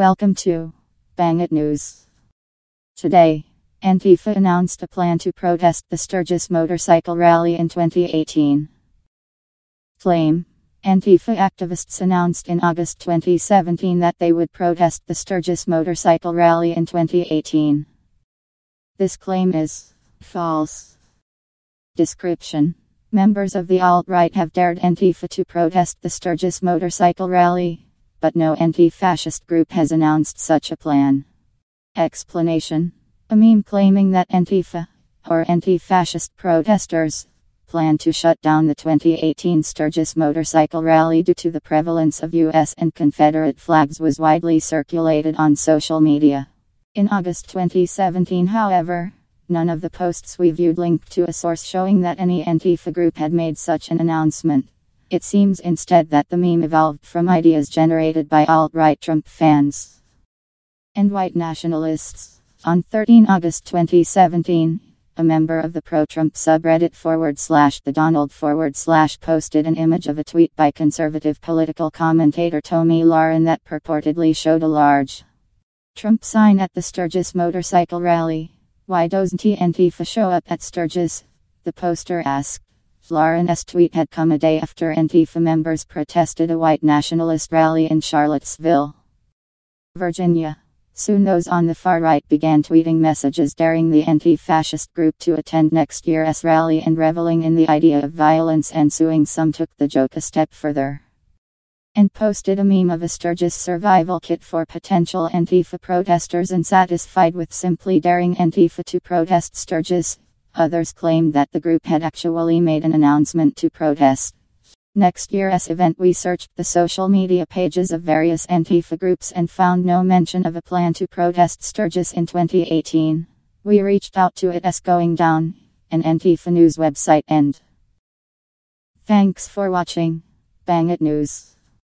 Welcome to Bang It News. Today, Antifa announced a plan to protest the Sturgis Motorcycle Rally in 2018. Claim: Antifa activists announced in August 2017 that they would protest the Sturgis Motorcycle Rally in 2018. This claim is false. Description: members of the alt-right have dared Antifa to protest the Sturgis Motorcycle Rally, but no anti-fascist group has announced such a plan. Explanation: a meme claiming that Antifa, or anti-fascist protesters, plan to shut down the 2018 Sturgis Motorcycle Rally due to the prevalence of US and Confederate flags was widely circulated on social media. In August 2017, however, none of the posts we viewed linked to a source showing that any Antifa group had made such an announcement. It seems instead that the meme evolved from ideas generated by alt-right Trump fans and white nationalists. On 13 August 2017, a member of the pro-Trump subreddit /the_Donald/ posted an image of a tweet by conservative political commentator Tomi Lahren that purportedly showed a large Trump sign at the Sturgis Motorcycle Rally. "Why doesn't Antifa show up at Sturgis?" the poster asked. Lauren's tweet had come a day after Antifa members protested a white nationalist rally in Charlottesville, Virginia. Soon those on the far right began tweeting messages daring the anti-fascist group to attend next year's rally and reveling in the idea of violence ensuing. Some took the joke a step further and posted a meme of a Sturgis survival kit for potential Antifa protesters unsatisfied with simply daring Antifa to protest Sturgis. Others claimed that the group had actually made an announcement to protest next year's event. We searched the social media pages of various Antifa groups and found no mention of a plan to protest Sturgis in 2018. We reached out to It's Going Down, an Antifa news website, and thanks for watching Bang It News.